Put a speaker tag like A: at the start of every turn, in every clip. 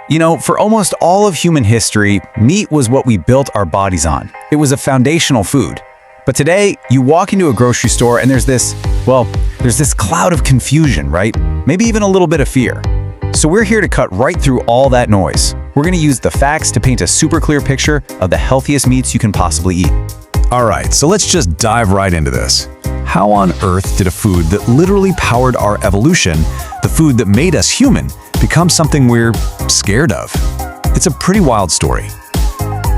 A: You know, for almost all of human history, meat was what we built our bodies on. It was a foundational food. But today, you walk into a grocery store and there's this cloud of confusion, right? Maybe even a little bit of fear. So we're here to cut right through all that noise. We're going to use the facts to paint a super clear picture of the healthiest meats you can possibly eat.
B: All right, so let's just dive right into this. How on earth did a food that literally powered our evolution, the food that made us human, become something we're scared of? It's a pretty wild story.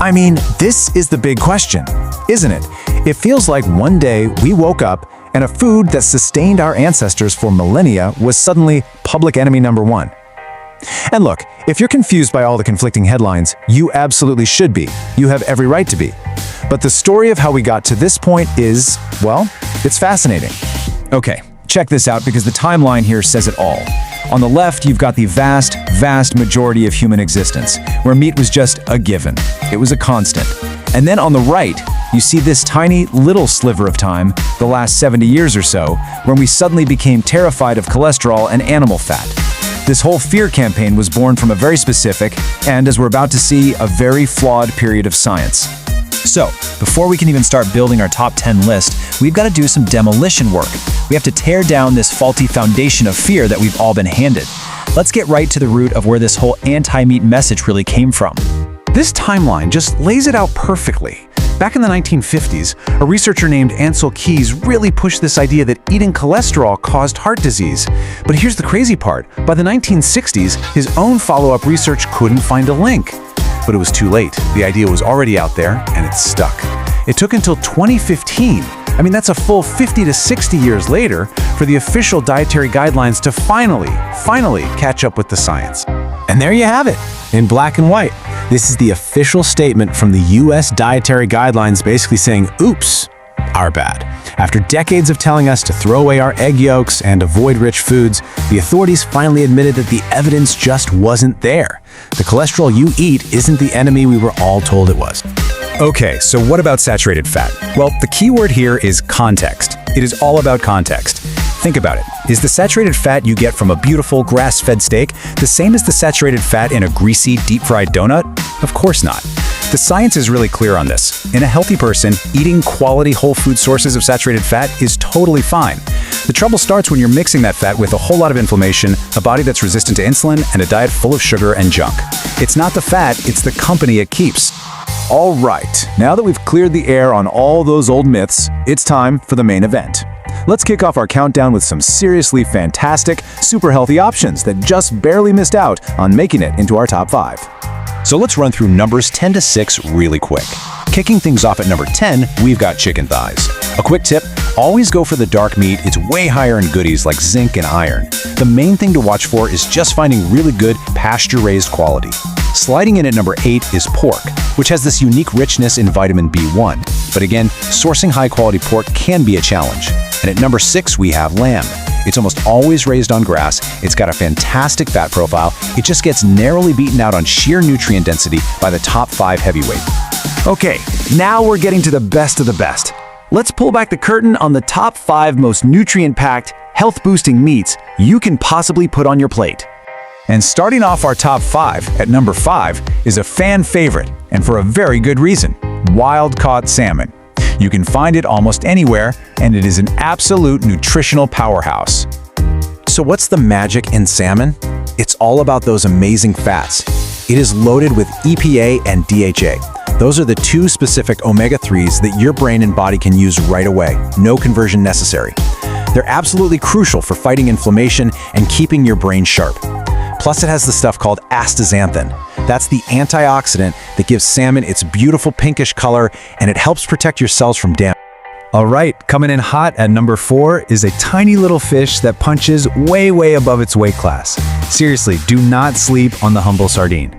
B: I mean, this is the big question, isn't it? It feels like one day we woke up and a food that sustained our ancestors for millennia was suddenly public enemy number one. And look, if you're confused by all the conflicting headlines, you absolutely should be. You have every right to be. But the story of how we got to this point is, well, it's fascinating. Okay, check this out because the timeline here says it all. On the left, you've got the vast majority of human existence, where meat was just a given. It was a constant. And then on the right, you see this tiny little sliver of time, the last 70 years or so, when we suddenly became terrified of cholesterol and animal fat. This whole fear campaign was born from a very specific, and as we're about to see, a very flawed period of science. So, before we can even start building our top 10 list, we've got to do some demolition work. We have to tear down this faulty foundation of fear that we've all been handed. Let's get right to the root of where this whole anti-meat message really came from.
A: This timeline just lays it out perfectly. Back in the 1950s, a researcher named Ansel Keys really pushed this idea that eating cholesterol caused heart disease. But here's the crazy part. By the 1960s, his own follow-up research couldn't find a link. But it was too late. The idea was already out there, and it stuck. It took until 2015, that's a full 50 to 60 years later, for the official dietary guidelines to finally catch up with the science.
B: And there you have it, in black and white. This is the official statement from the US Dietary Guidelines basically saying, oops, our bad. After decades of telling us to throw away our egg yolks and avoid rich foods, the authorities finally admitted that the evidence just wasn't there. The cholesterol you eat isn't the enemy we were all told it was.
A: Okay, so what about saturated fat? Well, the key word here is context. It is all about context. Think about it. Is the saturated fat you get from a beautiful grass-fed steak the same as the saturated fat in a greasy, deep-fried donut? Of course not. The science is really clear on this. In a healthy person, eating quality whole food sources of saturated fat is totally fine. The trouble starts when you're mixing that fat with a whole lot of inflammation, a body that's resistant to insulin, and a diet full of sugar and junk. It's not the fat, it's the company it keeps. All right, now that we've cleared the air on all those old myths, it's time for the main event. Let's kick off our countdown with some seriously fantastic, super healthy options that just barely missed out on making it into our top 5.
B: So let's run through numbers 10 to 6 really quick. Kicking things off at number 10, we've got chicken thighs. A quick tip, always go for the dark meat. It's way higher in goodies like zinc and iron. The main thing to watch for is just finding really good pasture-raised quality. Sliding in at number 8 is pork, which has this unique richness in vitamin B1. But again, sourcing high-quality pork can be a challenge. And at number 6, we have lamb. It's almost always raised on grass. It's got a fantastic fat profile. It just gets narrowly beaten out on sheer nutrient density by the top 5 heavyweight.
A: Okay, now we're getting to the best of the best. Let's pull back the curtain on the top 5 most nutrient-packed, health-boosting meats you can possibly put on your plate. And starting off our top 5, at number 5, is a fan favorite, and for a very good reason: wild-caught salmon. You can find it almost anywhere, and it is an absolute nutritional powerhouse. So what's the magic in salmon? It's all about those amazing fats. It is loaded with EPA and DHA. Those are the 2 specific omega-3s that your brain and body can use right away, no conversion necessary. They're absolutely crucial for fighting inflammation and keeping your brain sharp. Plus, it has the stuff called astaxanthin. That's the antioxidant that gives salmon its beautiful pinkish color, and it helps protect your cells from damage. All right, coming in hot at number 4 is a tiny little fish that punches way above its weight class. Seriously, do not sleep on the humble sardine.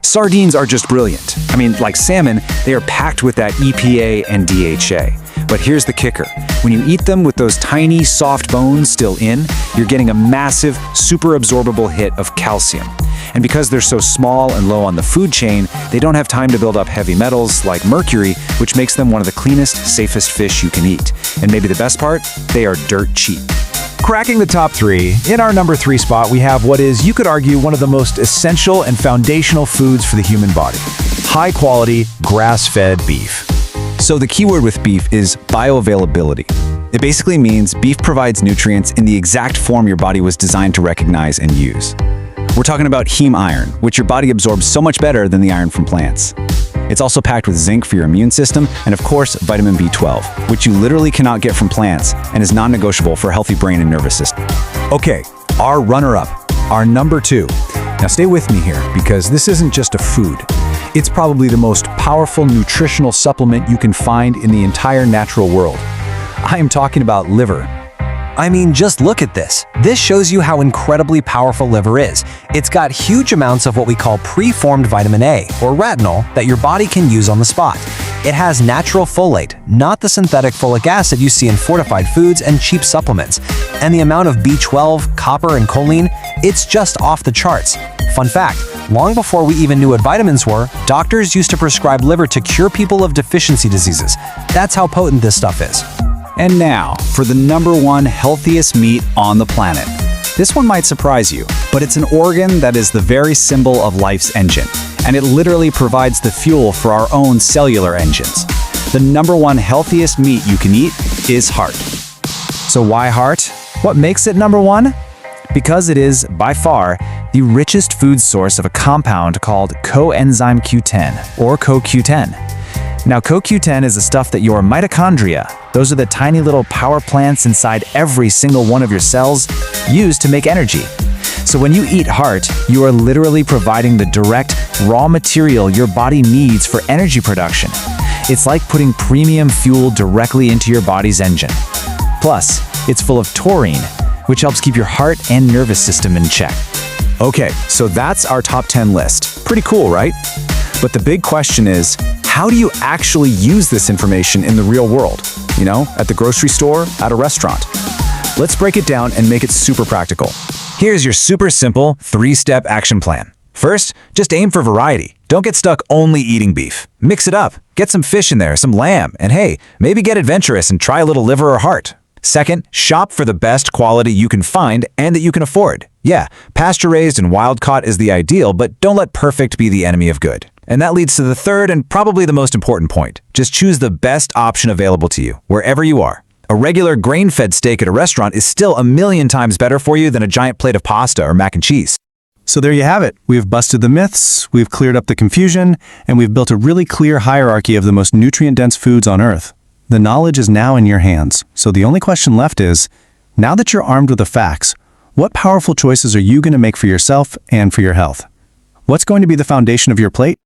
A: Sardines are just brilliant. Like salmon, they are packed with that EPA and DHA. But here's the kicker. When you eat them with those tiny, soft bones still in, you're getting a massive, super absorbable hit of calcium. And because they're so small and low on the food chain, they don't have time to build up heavy metals like mercury, which makes them one of the cleanest, safest fish you can eat. And maybe the best part? They are dirt cheap. Cracking the top 3, in our number 3 spot we have what is, you could argue, one of the most essential and foundational foods for the human body. High-quality, grass-fed beef. So the key word with beef is bioavailability. It basically means beef provides nutrients in the exact form your body was designed to recognize and use. We're talking about heme iron, which your body absorbs so much better than the iron from plants. It's also packed with zinc for your immune system, and of course, vitamin B12, which you literally cannot get from plants and is non-negotiable for a healthy brain and nervous system. Okay, our runner-up, our number 2. Now stay with me here, because this isn't just a food. It's probably the most powerful nutritional supplement you can find in the entire natural world. I am talking about liver.
C: I mean, just look at this. This shows you how incredibly powerful liver is. It's got huge amounts of what we call preformed vitamin A, or retinol, that your body can use on the spot. It has natural folate, not the synthetic folic acid you see in fortified foods and cheap supplements. And the amount of B12, copper, and choline, it's just off the charts. Fun fact, long before we even knew what vitamins were, doctors used to prescribe liver to cure people of deficiency diseases. That's how potent this stuff is.
A: And now, for the number 1 healthiest meat on the planet. This one might surprise you, but it's an organ that is the very symbol of life's engine, and it literally provides the fuel for our own cellular engines. The number 1 healthiest meat you can eat is heart. So why heart? What makes it number 1? Because it is, by far, the richest food source of a compound called coenzyme Q10, or CoQ10. Now, CoQ10 is the stuff that your mitochondria, those are the tiny little power plants inside every single one of your cells, use to make energy. So when you eat heart, you are literally providing the direct, raw material your body needs for energy production. It's like putting premium fuel directly into your body's engine. Plus, it's full of taurine, which helps keep your heart and nervous system in check. Okay, so that's our top 10 list. Pretty cool, right? But the big question is, how do you actually use this information in the real world? You know, at the grocery store, at a restaurant. Let's break it down and make it super practical. Here's your super simple 3-step action plan. First, just aim for variety. Don't get stuck only eating beef. Mix it up. Get some fish in there, some lamb, and hey, maybe get adventurous and try a little liver or heart. Second, shop for the best quality you can find and that you can afford. Yeah, pasture-raised and wild-caught is the ideal, but don't let perfect be the enemy of good. And that leads to the third and probably the most important point. Just choose the best option available to you, wherever you are. A regular grain-fed steak at a restaurant is still 1,000,000 times better for you than a giant plate of pasta or mac and cheese.
B: So there you have it. We've busted the myths, we've cleared up the confusion, and we've built a really clear hierarchy of the most nutrient-dense foods on Earth. The knowledge is now in your hands, so the only question left is, now that you're armed with the facts, what powerful choices are you going to make for yourself and for your health? What's going to be the foundation of your plate?